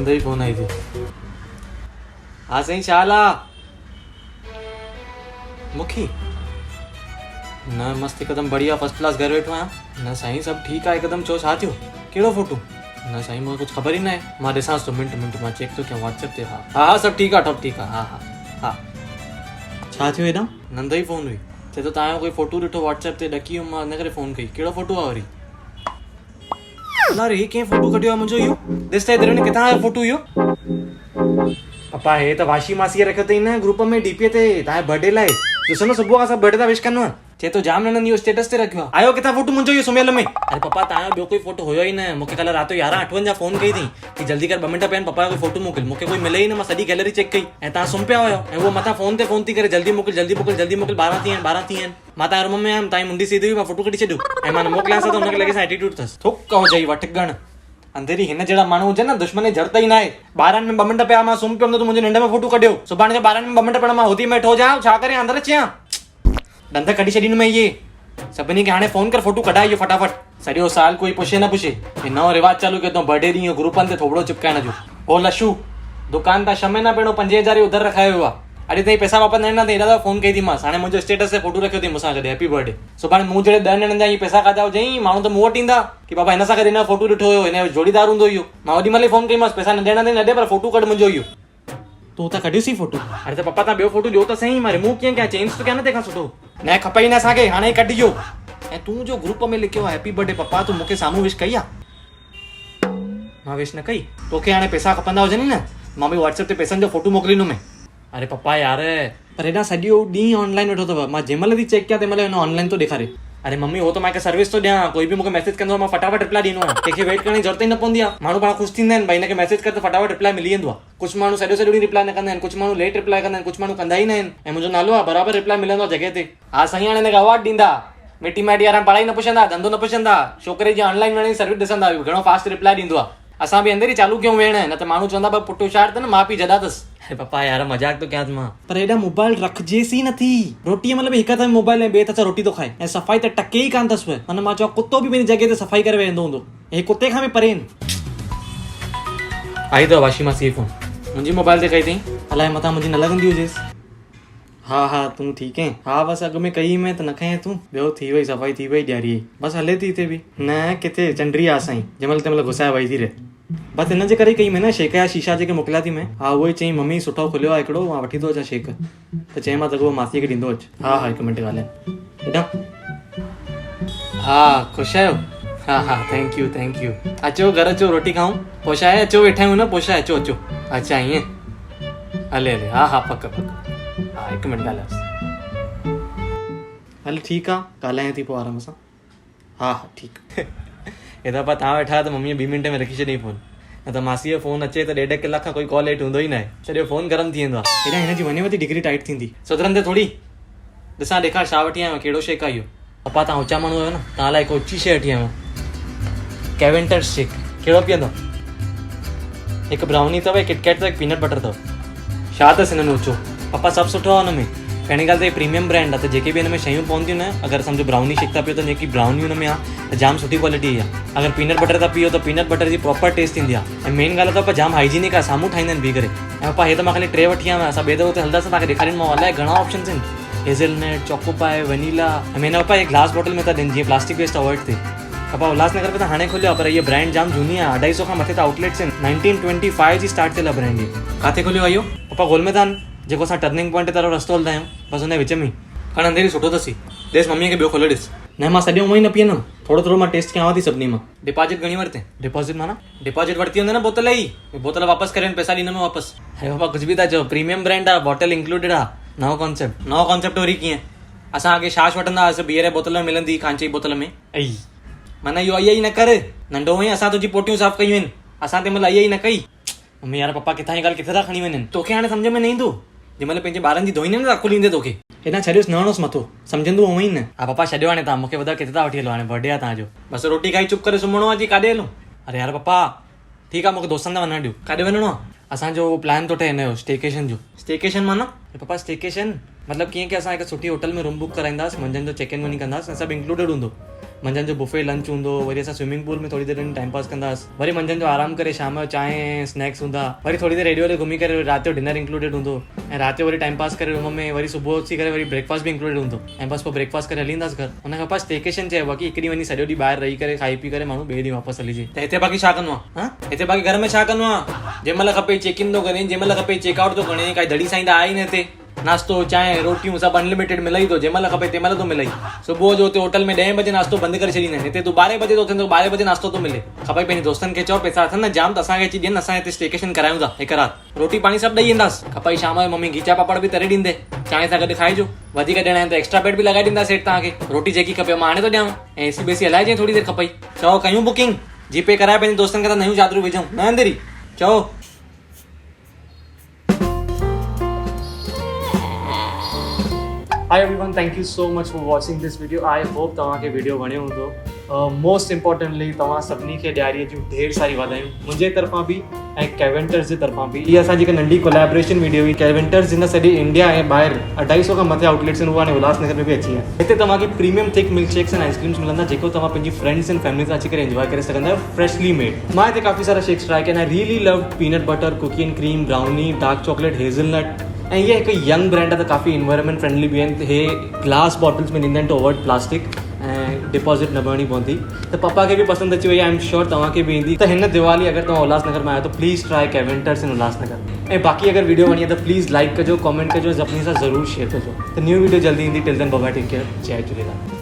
Nand ji phone आई थी। हाँ साईं छा हाल आहे? मूंखे न मस्त हिकदमि बढ़िया फर्स्ट क्लास घर वेठो आहियां। न साईं सभु ठीकु आहे हिकदमि। छो छा थियो? कहिड़ो फोटू? न साईं मूंखे कुझु ख़बर ई न आहे। मां ॾिसांसि थो मिंट मां चेक थो कयां व्हाट्सएप ते। हा हा हा सभु ठीकु आहे सभु ठीकु आहे। हा हा हा छा थियो हेॾां? नंद जी फोन हुई। चए थो तव्हांजो कोई फोटू ॾिठो व्हाट्सएप ते, ॾकी वियुमि मां इन करे फोन कई। कहिड़ो फोटू आहे वरी? अरे हे कीअं फोटू कढियो आहे मुंहिंजो इहो? ॾिस त इधर किथां आयो फोटू इहो? पप्पा हे त वाशी मासीअ रखियो अथई न ग्रुप में डीपीए ते तव्हांजे बर्थडे लाइ। ॾिसो न सुबुह खां सभु बर्थडे था विश कनि। चए थो जाम नंढनि इहो स्टेटस ते रखियो आहे। आयो किथां फोटू मुंहिंजो इहो सुम्हियल में? अरे पप्पा तव्हांजो ॿियो कोई फोटो हुयो ई न। मूंखे कल्ह राति जो 11:58 जा फोन कई अथई कि जल्दी कर 2 मिंट पिया आहिनि पप्पा जो कोई फोटू मोकिल। मूंखे कोई मिले ई न। मां सॼी गैलरी चेक कई ऐं तव्हां सुम्ही पिया हुयो ऐं उहो मथां फोन ते फोन थी करे जल्दी मोकिल जल्दी मोकिल जल्दी मोकिल 12 थी आहिनि। मां तव्हांजे रूम में आयमि, तव्हांजी मुंडी सीधी हुई, मां फोटू कढी छॾियो ऐं मां न मोकिलियांसि त हुनखे लॻे एटीट्यूड अथसि। थुक हुजई वठगण अंधेरी हिन जहिड़ा माण्हू हुजनि न दुश्मन जी ज़रूरत ई न आहे। 12 में 2 मिंट पिया मां सुम्ही पियुमि त तूं मुंहिंजे निंड में फोटू कढियो। सुभाणे जो 12 में 2 मिंट पिया मां होदी में वेठो हुजां छा करे अंदरि अची ॾंद कढी छॾींदुमि मैं इहे सभिनी खे। हाणे फोन कर फोटू कढाए इहो फटाफट। सॼो साल कोई पुछे न पुछे हे नओं रिवाज चालू कयो अथऊं बर्थडे ॾींहुं ग्रुपनि ते थोबड़ो चिपकाइण जो। हो लशू दुकान तां 6 महीना पहिरियों 5000 उधर रखायो हुआ। अॼु ताईं पैसा वापसि न ॾिना अथई। हेॾा फोन कई थी मां। हाणे मुंहिंजो स्टेटस ते फोटू रखियो अथई मूंसां गॾु हैप्पी बर्थडे। सुभाणे मूं जहिड़े 10 ॼणनि जा इहे पैसा खाधा हुजई माण्हू त मूं वटि ईंदा कि बाबा हिन सां गॾु हिन फोटू ॾिठो हुयो, हिन जो जोड़ीदार हूंदो इहो। मां ओॾी महिल फोन कईमांसि पैसा न ॾियणा अथई न ॾे पर फोटू कढ मुंहिंजो इहो। तूं त कढियोसीं फोटू? अरे त पप्पा तव्हां ॿियो फोटू ॾियो त सही। मां रिमूव कीअं कयां? चेंज तो कयां न तंहिंखां सुठो। न खपे ई न असांखे, हाणे ई कढिजो। ऐं तूं जो ग्रुप में लिखियो आहे हैप्पी बर्थडे पप्पा, तूं मूंखे साम्हूं विश कई आहे? मां विश न कई। तोखे हाणे पैसा खपंदा हुजनि न, मां बि व्हाट्सएप ते पैसनि जो फोटू मोकिलींदुमि। अरे पप्पा यार पर हेॾा सॼो ॾींहुं ऑनलाइन वेठो अथव। मां जंहिं महिल थी चेक कयां तंहिं महिल हिन ऑनलाइन थो ॾेखारे। अरे मम्मी हो त मां हिकु सर्विस थो ॾियां। कोई बि मूंखे मैसेज कंदो आहे मां फटाफट रिप्लाई ॾींदो आहियां। कंहिंखे वेट करण जी ज़रूरत ई न पवंदी आहे। माण्हू पाण ख़ुशि थींदा आहिनि भाई हिनखे मैसेज कर त फटाफट रिप्लाई मिली वेंदो आहे। कुझु माण्हू सॼो ॾींहुं रिप्लाई न कंदा आहिनि, कुझु माण्हू लेट रिप्लाई कंदा आहिनि, कुझु माण्हू कंदा ई न आहिनि। ऐं मुंहिंजो नालो आहे बराबरि रिप्लाई मिलंदो आहे जॻह ते। हा साईं हाणे हिनखे अवॉर्ड ॾींदा। मिटी माइटी वारा पढ़ाई न पुछंदा, धंधो न पुछंदा, छोकिरे जी ऑनलाइन वञी सर्विस ॾिसंदा घणो फास्ट रिप्लाई ॾींदो आहे। असां बि अंदरि ई चालू कयूं वेण, न त माण्हू चवंदा पर पुटु होशियारु अथनि माउ पीउ जॾा अथसि। अरे पप्पा यार मज़ाक तो कयां मां। पर हेॾा मोबाइल रखजेसि ई नथी। रोटीअ महिल बि हिक हथ में मोबाइल ऐं ॿिए हथ सां रोटी थो खाए ऐं सफ़ाई त टके ई कान अथसि। माना मां चवां कुतो बि पंहिंजी जॻह ते सफ़ाई करे वेंदो हूंदो। हे कुते खां बि परे आहिनि। आई अथव वाशी मासी फोन मुंहिंजी मोबाइल ते कई अथई। अलाए मथां मुंहिंजी न लॻंदी हुजेसि। हा हा तूं ठीकु आहे? हा बसि अॻु में कई में त न खयं तूं। ॿियो थी वई सफ़ाई थी वई ॾियारी बसि हले थी हिते बि न किथे चंडरी आहे असांजी जंहिं महिल तंहिं महिल घुसाए वई थी रहे। बसि हिन जे करे कई में न शेक जा शीशा जेके मोकिलिया थी मैं। हा उहो ई चई मम्मी सुठो खुलियो आहे हिकिड़ो, मां वठी थो अचां शेक। त चई मां त उहो मासीअ खे ॾींदो अचु। हा हा 1 मिंट ॻाल्हाए हेॾा। हा ख़ुशि आहियो? हा हा थैंक यू अचो घर अचो रोटी खाऊं। पोइ आहे अचो वेठा आहियूं न। पोइ अचो अचो। अच्छा ईअं हले हले। हा हा पक हा 1 मिंट ॻाल्हायोसि। हल ठीकु आहे ॻाल्हायां थी पोइ आराम सां। हा हा ठीकु। हेॾा पा तव्हां वेठा त मम्मीअ 2 मिंट में रखी छॾी फोन। न त मासीअ जो फोन अचे त 1.5 कलाक खां कोई कॉल लेट हूंदो ई न आहे। सॼो फोन गरम थी वेंदो आहे। हेॾा हिनजी वञे वधी डिग्री टाइट थींदी। सुधरंदे थोरी। ॾिसां ॾेखार छा वठी आयो कहिड़ो शेक आहे इहो? पप्पा तव्हां ऊचा माण्हू आहियो न, तव्हां लाइ हिकु ऊची शइ वठी आयो कैवेंटर शेक। कहिड़ो पीअंदो? हिकु ब्राउनी अथव, हिकु किटकैट अथव, हिकु पीनट बटर अथव। छा अथसि हिन में ऊचो? पप्पा सभु सुठो आहे हुन में। पहिरीं ॻाल्हि त प्रीमियम ब्रांड आहे त जेके बि हिन में शयूं पवंदियूं न, अगरि सम्झो ब्राउनी शेक था पियो त जेकी ब्राउनी हुन में आहे त जाम सुठी क्वालिटी आहे। अगरि पीनट बटर था पियो त पीनट बटर जी प्रॉपर टेस्ट ईंदी आहे। ऐं मेन ॻाल्हि आहे त जाम हाइजीनिक आहे, साम्हूं ठाहींदा आहिनि बीह करे। ऐं पप्पा हे त मां ख़ाली 3 वठी आहियां। असां ॿिए दफ़े हुते हलंदासीं तव्हांखे ॾेखारींदो मां। अलाए घणा ऑप्शन्स आहिनि, हेज़लनट, चोकोपाई, वनीला। ऐं मेन पप्पा हे ग्लास बॉटल में था ॾियनि जीअं प्लास्टिक वेस्ट अवॉइड थिए। पप्पा उल्हासनगर में त हाणे खोलियो आहे पर इहे ब्रांड जाम झूनी आहे। 250 खां मथे त आउटलेट्स आहिनि। 1925 जी स्टार्ट थियल आहे ब्रांड इहे। किथे खोलियो आहे इहो? पप्पा गोलमेदान जेको असां टर्निंग पॉइंट ते रस्तो हलंदा आहियूं बसि हुन विच में। खण अंधेरी सुठो अथसी। ॾिस मम्मीअ खे ॿियो खोले ॾिस। न मां सॼो उहो ई न पीअंदमि, थोरो थोरो मां टेस्ट कयां थी सभिनी मां। डिपॉजिट घणी वरिते? डिपॉजिट माना डिपॉजिट वरिती हूंदी न बोतल ई। बोतल वापसि करे पैसा ॾींदुमि वापसि। अरे पप्पा कुझु बि था चओ, प्रीमियम ब्रांड आहे, बॉटल इंक्लूडेड आहे। नओं कॉन्सेप्ट वरी कीअं? असां अॻे छाछ वठंदा हुआसीं, बीयर बोतल में मिलंदी कांच जी बोतल में। ऐं माना इहो आई न कर। नंढो हुई असां तुंहिंजी पोटियूं साफ़ कयूं आहिनि, असां तंहिं महिल आई न कई। मम्मी यार पप्पा किथां जी ॻाल्हि किथे था खणी वञनि? तोखे हाणे सम्झ में न ईंदो। जंहिं महिल पंहिंजे ॿारनि जी धोईंदे न अकुल ईंदे तोखे। हेॾा छॾियोसि न हणोसि मथो, सम्झंदो उहो ई न। हा पप्पा छॾियो हाणे तव्हां मूंखे ॿुधायो किथे था वठी हलो? हाणे बर्थडे आहे तव्हांजो, बसि रोटी खाई चुप करे सुम्हणो आहे जी काॾे हलूं? अरे यार पप्पा ठीकु आहे मूंखे दोस्तनि सां वञणु ॾियो। काॾे वञिणो आहे? असांजो प्लान थो ठहे हिन जो स्टेकेशन जो। स्टेकेशन माना? पप्पा स्टेकेशन मतिलबु कीअं की असां हिकु सुठी होटल में रूम बुक कराईंदासीं, मंझंदि जो चेक इन वञी कंदासीं, सभु इंक्लूडेड हूंदो। मंझंदि जो बुफे लंच हूंदो, वरी असां स्विमिंग पूल में थोरी देरि टाइम पास कंदासीं, वरी मंझंदि जो आराम करे शाम जो चांहि ऐं स्नैक्स हूंदा, वरी थोरी देरि हेॾे होॾे घुमी करे राति जो डिनर इंक्लूडेड हूंदो, ऐं राति जो वरी टाइम पास करे रूम में, वरी सुबुह उथी करे वरी ब्रेकफास्ट बि इंक्लूडेड हूंदो, ऐं बसि पोइ ब्रेकफास्ट करे हली ईंदासीं घर। हुन खां पोइ स्टेकेशन चइबो आहे कि हिकु ॾींहुं वञी सॼो ॾींहुं ॿाहिरि रही करे खाई पी करे माण्हू ॿिए ॾींहुं वापसि हलिजे। त हिते बाक़ी छा कंदो आहे? हा, हिते बाक़ी घर में छा कंदो आहे? जंहिं महिल खपे चेक इन थो करे, जंहिं महिल खपे चेकआउट थो करे, काई दड़ी साईं त आहे ई न हिते। नाश्तो चांहि रोटियूं सभु अनलिमिटेड मिलई थो, जंहिं महिल खपे तंहिं महिल थो मिलई। सुबुह जो हुते होटल में 10 बजे नाश्तो बंदि करे छॾींदा आहिनि, हिते तूं 12 बजे थो थिए तो 12 बजे नाश्तो थो मिले। खपई पंहिंजे दोस्तनि खे चओ पैसा अथनि न जाम, त असांखे अची ॾियनि, असां हिते स्टेकेशन करायूं था हिकु राति, रोटी पाणी सभु ॾेई ईंदासीं। खपई शाम जो मम्मी खीचा पापड़ बि तरे ॾींदे, चांहि सां गॾु खाइजो। वधीक ॾियणा आहिनि त एक्स्ट्रा बेड बि लॻाए ॾींदा सेठ तव्हांखे। रोटी जेकी खपे मां हाणे थो ॾियांव, ऐं एसी बेसी हलाइजे थोरी देरि खपई। चओ कयूं बुकिंग, जीपे कराए पंहिंजे दोस्तनि खे त नयूं चादरूं विझूं न अंदरि चओ। Hi everyone, thank you so much for watching this video. I hope तव्हांखे वीडियो वणियो हूंदो। मोस्ट इम्पॉर्टेंटली तव्हां सभिनी खे ॾियारीअ जूं ढेर सारी वाधायूं मुंहिंजे तरफ़ां बि ऐं कैवेंटर्स जे तरफ़ां बि। इहा असांजी हिकु नंढी कोलैबोरेशन वीडियो हुई। कैवेंटर्स हिन सॼे इंडिया ऐं ॿाहिरि 250 खां मथे आउटलेट्स आहिनि, उहा हाणे उल्हासनगर में बि अची आहे। हिते तव्हांखे premium thick milk shakes and ice creams मिलंदा, जेको तव्हां पंहिंजी फ्रेंड्स एंड फैमिली सां अची करे एंजॉय करे सघंदा आहियो, फ्रेशली मेड। मां हिते काफ़ी सारा शेक्स ट्राई कया, I really love peanut butter, cookie and cream, brownie, dark chocolate, hazelnut. ऐं इहे हिकु यंग ब्रांड आहे त काफ़ी इन्वायरमेंट फ्रेंडली बि आहिनि। हे ग्लास बॉटल्स में ॾींदा आहिनि टू अवॉइड प्लास्टिक, ऐं डिपॉज़िट न भरणी पवंदी। त पप्पा खे बि पसंदि अची वई, आई एम श्योर तव्हांखे बि ईंदी। त हिन दिवाली अगरि तव्हां उल्हासनगर में आयो त प्लीज़ ट्राई कैवेंटर्स इन उल्हासनगर। ऐं बाक़ी अगरि वीडियो वणी आहे त प्लीज़ लाइक कजो, कमेंट कजो, सभिनी सां ज़रूरु शेयर कजो। त न्यू वीडियो जल्दी ईंदी। Till then bye bye, take care, जय झूलेलाल।